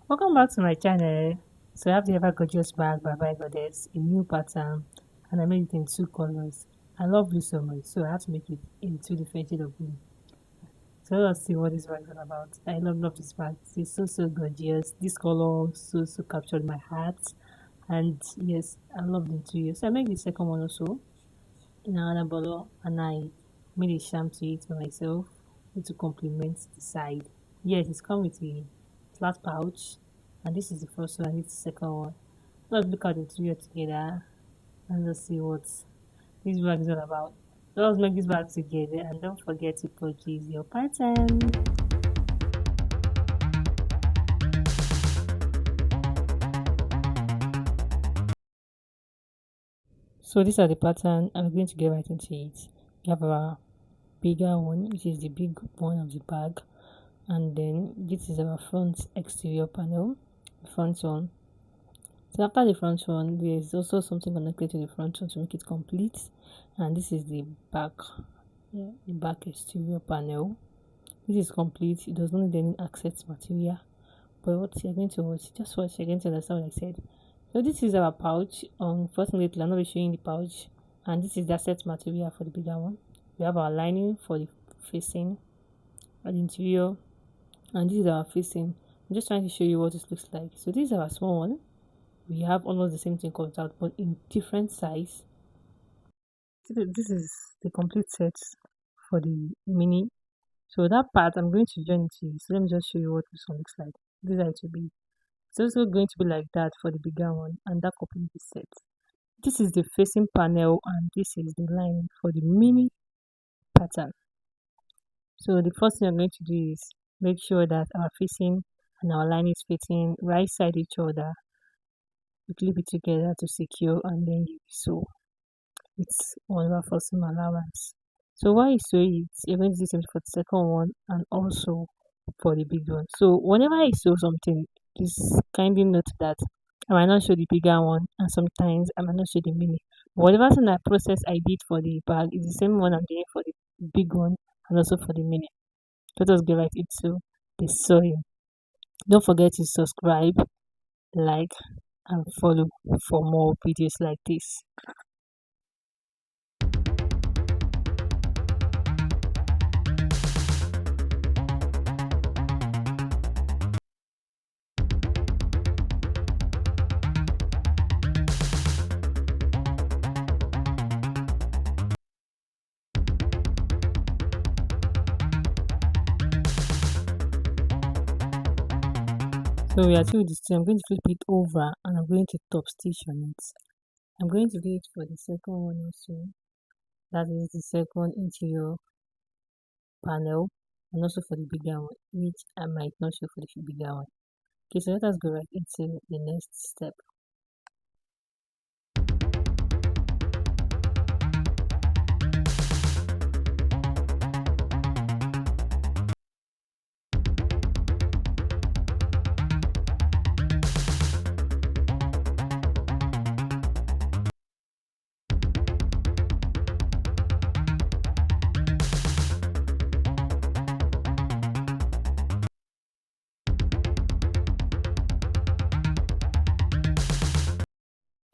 Welcome back to my channel. So I have the Ever Gorgeous bag by Goddess, a new pattern, and I made it in two colors. I love blue so much, so I have to make it in two different shades of blue. So let's see what this bag is all about. I love this bag. It's so gorgeous. This color so captured my heart, and yes, I love them too. So I made the second one also in another bottle, and I made a sham to it by myself to complement the side. Yes, it's come with a flat pouch, and this is the first one, and this is the second one. Let's look at the two together and let's see what this bag is all about. So let's make this bag together and don't forget to purchase your pattern. So these are the pattern. I'm going to get right into it. We have our bigger one, which is the big one of the bag, and then this is our front exterior panel, front one. So after the front one, there is also something connected to the front one to make it complete, and this is the back, yeah, the back exterior panel. This is complete. It does not need any access material. But what you're going to watch, just watch. You're going to understand what I said. So this is our pouch. Unfortunately, I'm not showing the pouch, and this is the access material for the bigger one. We have our lining for the facing and interior, and this is our facing. I'm just trying to show you what this looks like. So this is our small one. We have almost the same thing cut out, but in different size. So this is the complete set for the mini. So that part I'm going to join it to you. So let me just show you what this one looks like. This is how it will be. It's also going to be like that for the bigger one, and that complete set. This is the facing panel, and this is the line for the mini pattern. So the first thing I'm going to do is make sure that our facing and our line is fitting right side each other. We clip it together to secure, and then you sew. It's one of our first allowance. So while you sew it, you're going to do something for the second one and also for the big one. So whenever I sew something, just kindly note that I might not show the bigger one and sometimes I might not show the mini. Whatever thing I process I did for the bag is the same one I'm doing for the big one and also for the mini. Let us get right into the sewing. Don't forget to subscribe, like, and follow for more videos like this. So we are through this. I'm going to flip it over and I'm going to top stitch on it. I'm going to do it for the second one also. That is the second interior panel and also for the bigger one, which I might not show for the bigger one. Okay, so let us go right into the next step.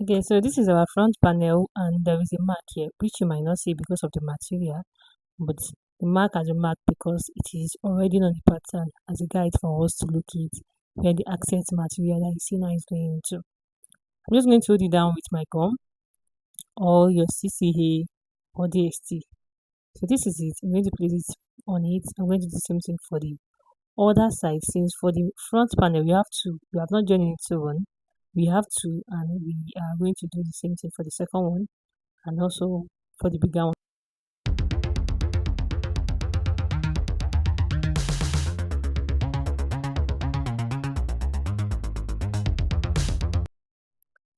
Okay, so this is our front panel and there is a mark here which you might not see because of the material, but the mark has a mark because it is already on the pattern as a guide for us to locate where the accent material that you see now is going into. I'm just going to hold it down with my gum or your CCA or DST. So this is it. I'm going to place it on it. I'm going to do the same thing for the other side. Since for the front panel we have not joined into one. We have to, and we are going to do the same thing for the second one and also for the bigger one.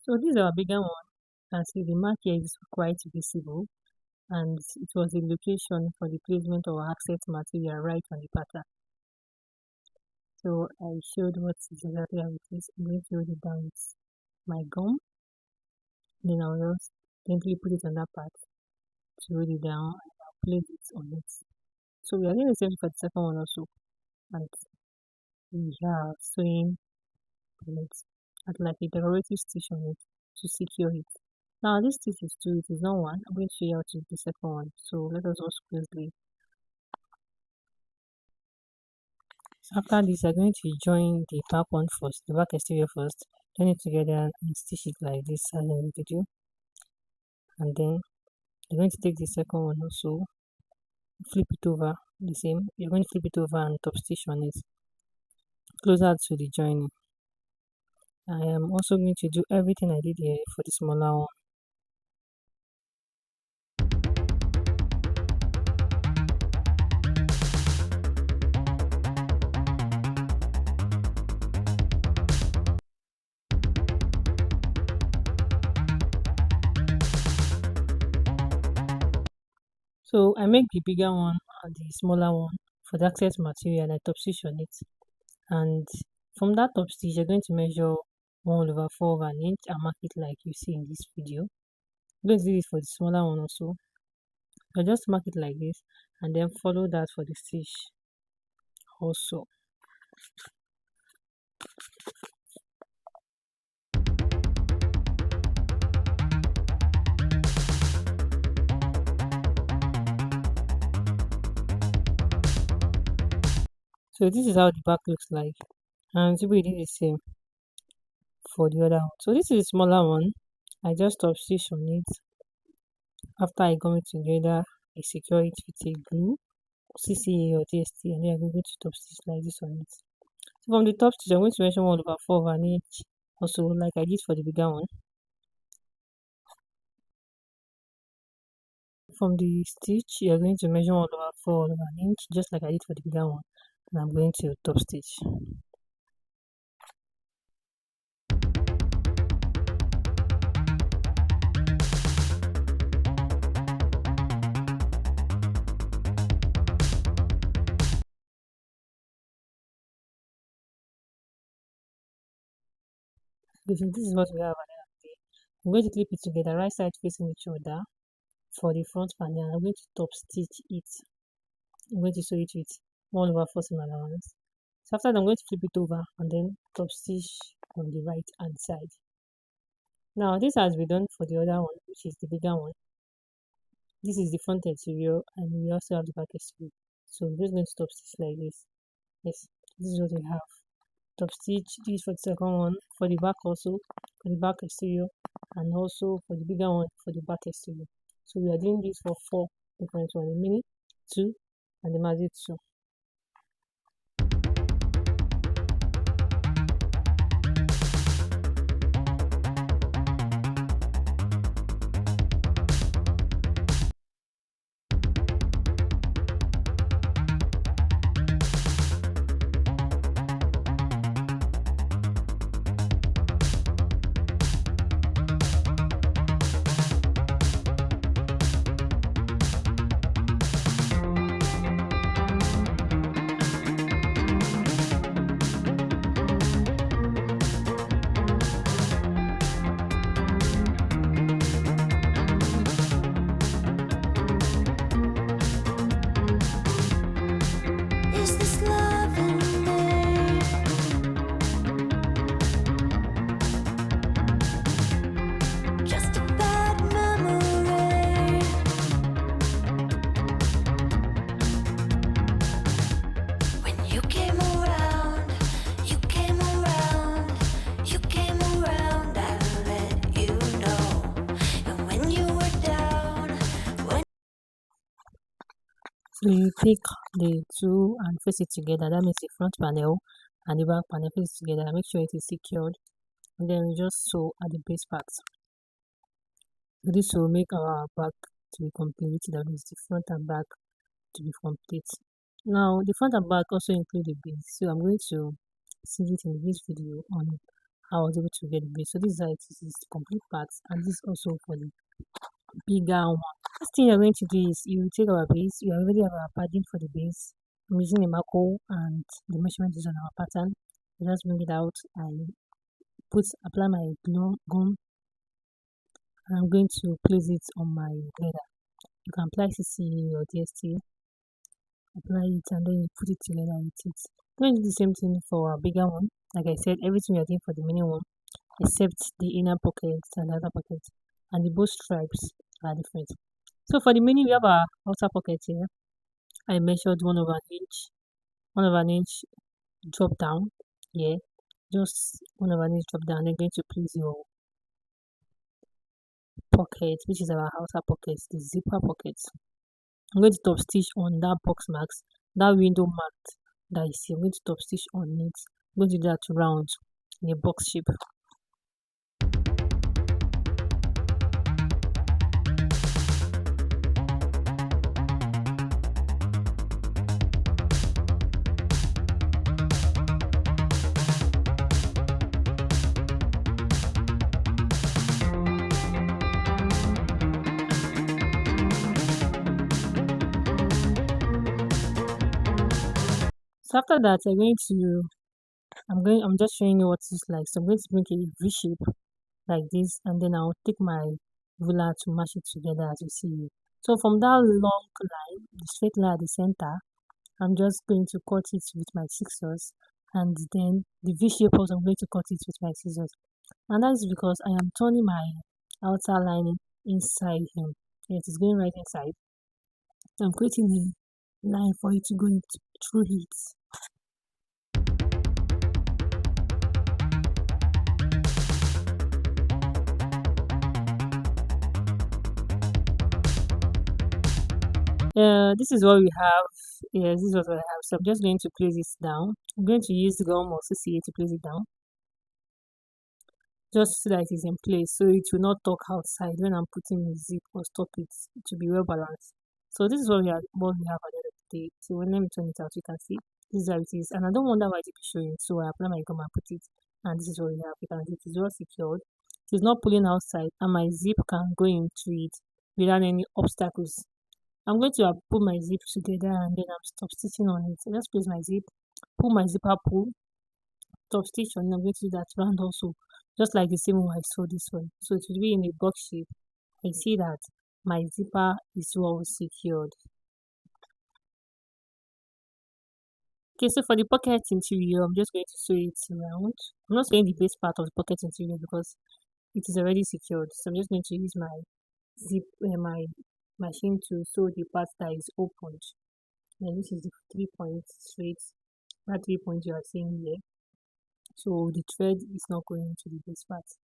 So this is our bigger one. And see the mark here is quite visible and it was the location for the placement of our accent material right on the pattern. So I showed what exactly how it is. I'm going to hold it down with my gum. Then I'll just gently put it on that part to hold it down and I'll place it on it. So we are doing the same for the second one also. And we are sewing on it, at like a decorative stitch on it to secure it. Now this stitch is two, it is not one. I'm going to show you how to do the second one. So let us watch closely. So after this, you're going to join the back one first, the back exterior first, join it together and stitch it like this as in the video. And then you're going to take the second one also, flip it over the same. You're going to flip it over and top stitch on it closer to the joining. I am also going to do everything I did here for the smaller one. So I make the bigger one and the smaller one for the access material. I top stitch on it, and from that top stitch you're going to measure 1/4 of an inch and mark it like you see in this video. I'm going to do this for the smaller one also. I just mark it like this and then follow that for the stitch also. So this is how the back looks like, and we did the same for the other one. So this is the smaller one. I just top stitch on it. After I gum it together, I secure it with a glue, CCA or TST, and then I'm going to top stitch like this on it. So from the top stitch, I'm going to measure 1/4 of an inch, also like I did for the bigger one. From the stitch, you're going to measure 1/4 of an inch, just like I did for the bigger one, and I'm going to top stitch. Okay, so this is what we have at the end of the day. I'm going to clip it together, right side facing each other for the front panel. I'm going to top stitch it. I'm going to sew it with 1/4 seam allowance. So after that, I'm going to flip it over and then top stitch on the right hand side. Now this has been done for the other one, which is the bigger one. This is the front exterior and we also have the back exterior. So we're just going to top stitch like this. Yes, this is what we have. Top stitch this for the second one, for the back also, for the back exterior, and also for the bigger one for the back exterior. So we are doing this for 4 different ones, the mini, 2, and the maxi 2. Is this love in me? Just a bad memory. When you came around, you came around, you came around, I let you know. And when you were down, when So you take the two and face it together. That means the front panel and the back panel, face it together. Make sure it is secured, and then we just sew at the base part. So this will make our back to be complete. That means the front and back to be complete. Now the front and back also include the base. So I'm going to see it in this video on how I was able to get the base. So this is how it is, the complete parts, and this is also for the bigger one. First thing you're going to do is you take our base. We already have our padding for the base. I'm using a Mako and the measurement is on our pattern. I just bring it out and apply my glue gum. And I'm going to place it on my leather. You can apply CC or DST, apply it and then you put it together with it. I'm going to do the same thing for our bigger one. Like I said, everything we are doing for the mini one, except the inner pockets and the outer pockets, and the both stripes are different. So for the mini, we have our outer pocket here. I measured 1/inch drop down. Yeah, just 1/inch drop down. Then going to place your pocket, which is our outer pocket, the zipper pocket. I'm going to top stitch on that box marks, that window mark that you see. I'm going to top stitch on it. I'm going to do that round in a box shape. So after that, I'm just showing you what it's like. So I'm going to make a V shape like this, and then I'll take my ruler to match it together as you see. So from that long line, the straight line at the center, I'm just going to cut it with my scissors, and then the V shape also I'm going to cut it with my scissors. And that is because I am turning my outer lining inside here. It is going right inside. I'm creating a line for it to go through it. This is what we have. Yes, this is what I have. So I'm just going to place this down. I'm going to use the gum or CCA to place it down, just so that it is in place, so it will not talk outside when I'm putting the zip or stop it. It should be well balanced. So this is what we have at the end of the day. So when let me turn it out, you can see this is how it is. And I don't want that white to be showing, so I apply my gum and put it. And this is what we have. You can see it is well secured. It is not pulling outside, and my zip can go into it without any obstacles. I'm going to put my zip together, and then I'm stop stitching on it. So let's place my zip, pull my zipper pull, top stitch on it. I'm going to do that round also, just like the same way I saw this one. So it will be in a box shape. I see that my zipper is well secured. Okay, so for the pocket interior, I'm just going to sew it around. I'm not sewing the base part of the pocket interior because it is already secured. So I'm just going to use my my machine to sew the part that is opened. And this is the 3 point straight, that 3 point you are seeing here. So the thread is not going into the base part.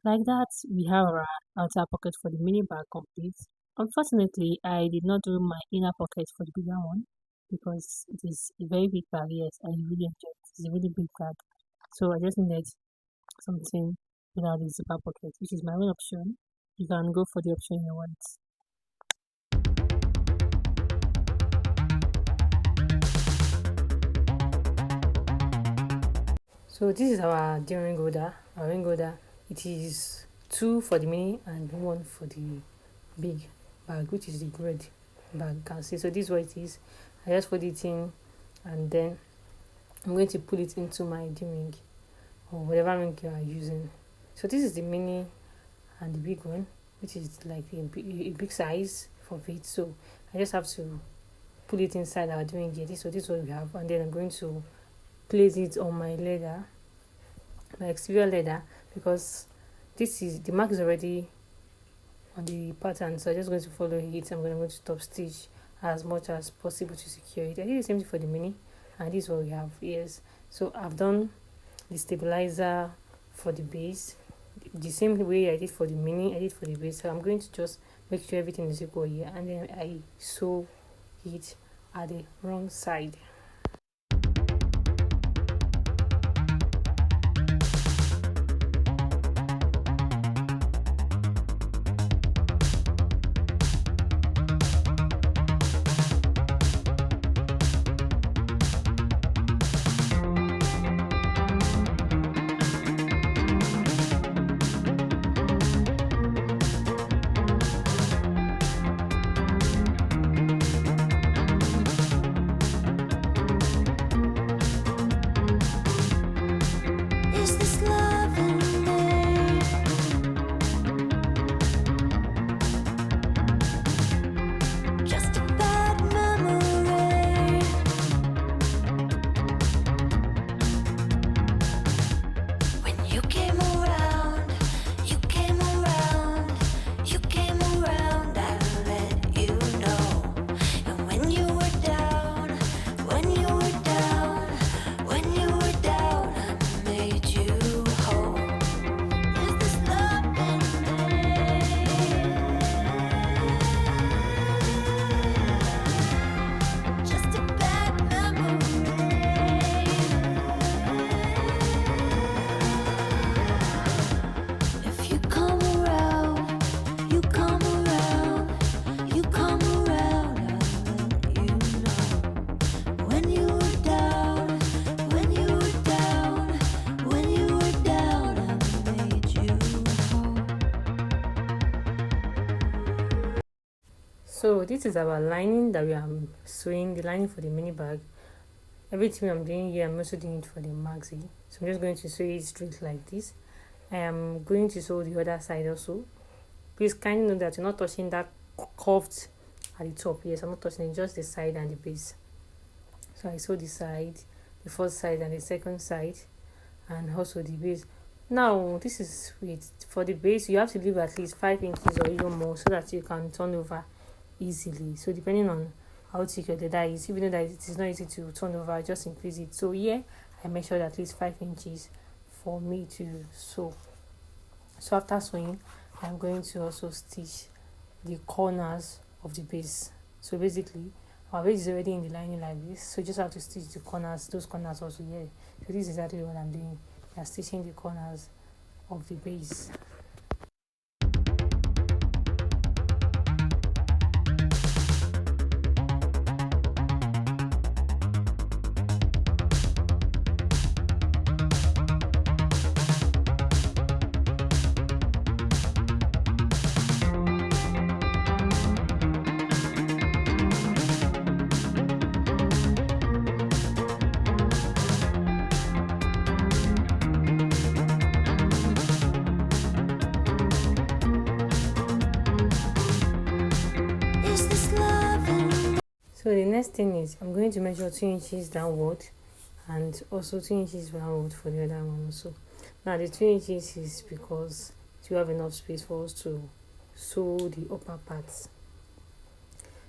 Like that, we have our outer pocket for the mini bag complete. Unfortunately, I did not do my inner pocket for the bigger one because it is a very big bag. Yes, I really enjoy it. It's a really big bag. So I just needed something without the zipper pocket, which is my own option. You can go for the option you want. So this is our ring holder. Our ring holder. It is 2 for the mini and 1 for the big bag, which is the red bag. You can see. So this is what it is. I just put it in, and then I'm going to pull it into my ring or whatever ring you are using. So this is the mini and the big one, which is like a big size for it. So I just have to pull it inside our ring here. So this is what we have, and then I'm going to place it on my leather, my exterior leather, because this is the mark is already on the pattern. So I'm just going to follow it. I'm going to top stitch as much as possible to secure it. I did the same thing for the mini, and this is what we have. Yes, so I've done the stabilizer for the base the same way I did for the mini. I did for the base. So I'm going to just make sure everything is equal here, and then I sew it at the wrong side. So this is our lining that we are sewing, the lining for the mini bag. Everything I'm doing here, I'm also doing it for the maxi. So I'm just going to sew it straight like this. I am going to sew the other side also. Please kindly note that you're not touching that curved at the top. Yes, I'm not touching it, just the side and the base. So I sew the side, the first side and the second side, and also the base. Now this is for the base, you have to leave at least 5 inches or even more so that you can turn over easily. So depending on how thick your leather is, even though that it is not easy to turn over, just increase it. So here I measured at least 5 inches for me to sew. So after sewing, I'm going to also stitch the corners of the base. So basically our base is already in the lining like this, so you just have to stitch the corners, those corners also here. So this is exactly what I'm doing. I'm stitching the corners of the base. Is this love and So the next thing is I'm going to measure 2 inches downward and also 2 inches downward for the other one also. Now the 2 inches is because you have enough space for us to sew the upper parts.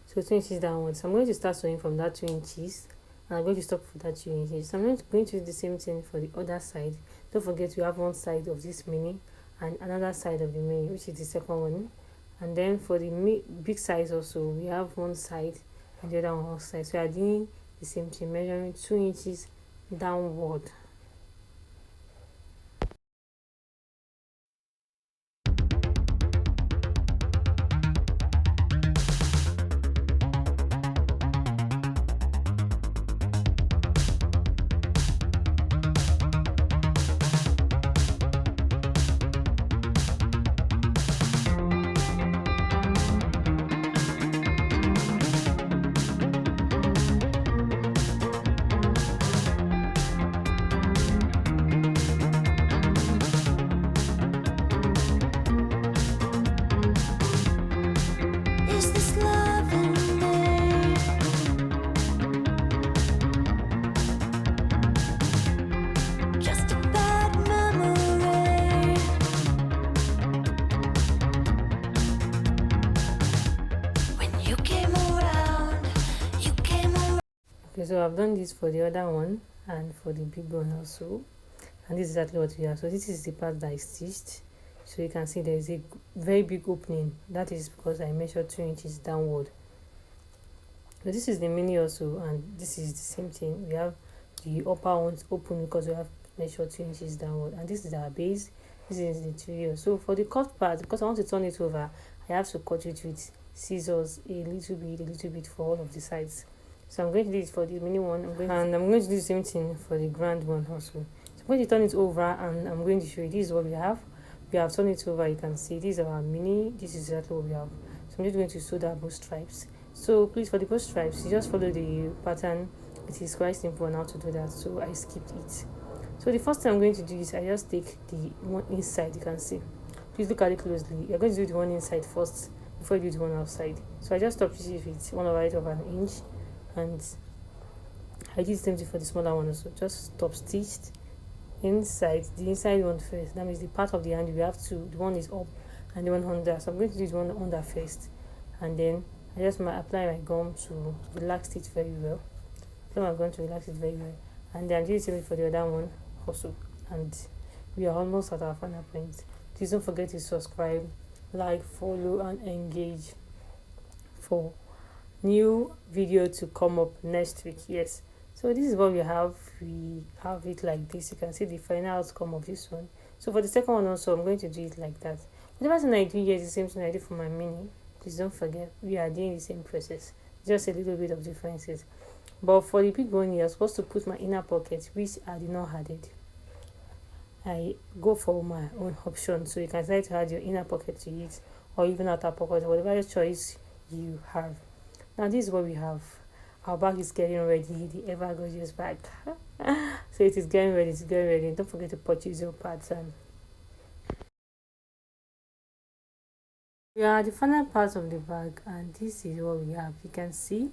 So 2 inches downwards. So I'm going to start sewing from that 2 inches and I'm going to stop for that 2 inches. So I'm going to do the same thing for the other side. Don't forget we have one side of this mini and another side of the mini, which is the second one. And then for the big size also, we have one side and the other one side. So we are doing the same thing, measuring 2 inches downward. is this love and me? Just a bad memory. When you came around, you came around. Okay, so I've done this for the other one and for the big one also, and this is exactly what we have. So this is the part that I stitched. So you can see there is a very big opening. That is because I measured 2 inches downward. So this is the mini also, and this is the same thing. We have the upper ones open because we have measured 2 inches downward, and this is our base. This is the interior. So for the cut part, because I want to turn it over, I have to cut it with scissors a little bit for all of the sides. So I'm going to do it for the mini one, I'm going to do the same thing for the grand one also. So I'm going to turn it over and I'm going to show you. This is what we have. We have turned it over. You can see this is our mini. This is exactly what we have. So I'm just going to sew that both stripes. So please, for the both stripes, you just follow the pattern. It is quite simple on how to do that, so I skipped it. So the first thing I'm going to do is I just take the one inside. You can see, please look at it closely. You're going to do the one inside first before you do the one outside. So I just stopped it with 1/8 of an inch, and I did the same thing for the smaller one also. Just stop stitched inside the inside one first. That means the part of the hand we have to, the one is up and the one under. So I'm going to do the one under first, and then I just apply my gum to relax it very well. Apply my gum to relax it very well, and then I do the same for the other one also. And we are almost at our final point. Please don't forget to subscribe, like, follow, and engage for new video to come up next week. Yes, so this is what we have it like this. You can see the final outcome of this one. So for the second one also, I'm going to do it like that. Whatever thing I do here is the same thing I did for my mini. Please don't forget, we are doing the same process, just a little bit of differences. But for the big one, you're supposed to put my inner pocket, which I did not added. I go for my own option, so you can try to add your inner pocket to it, or even outer pocket, whatever choice you have. Now this is what we have. Our bag is getting ready, the ever gorgeous bag. So it is getting ready, it's getting ready. Don't forget to purchase your pattern. We are at the final part of the bag, and this is what we have. You can see.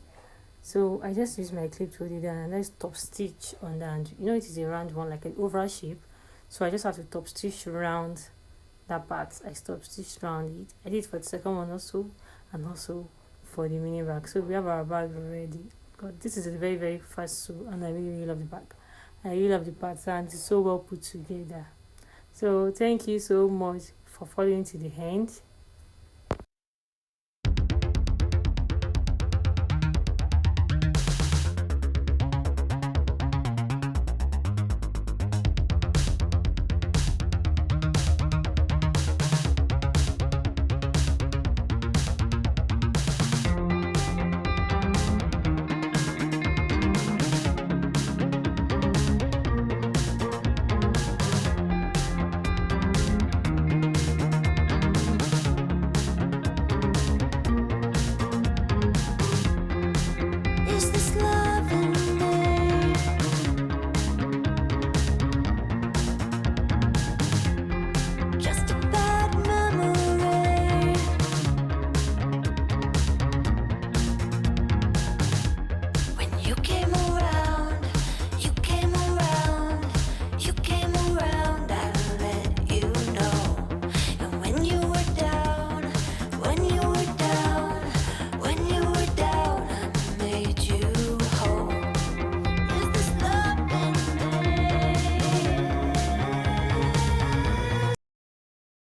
So I just use my clip to hold it down, and let's top stitch on the hand. You know it is a round one, like an oval shape. So I just have to top stitch around that part. I top stitched around it. I did for the second one also, and also for the mini bag. So we have our bag already. God, this is a very very fast sew, and I really really love the bag. I really love the pattern. It's so well put together. So thank you so much for following to the end.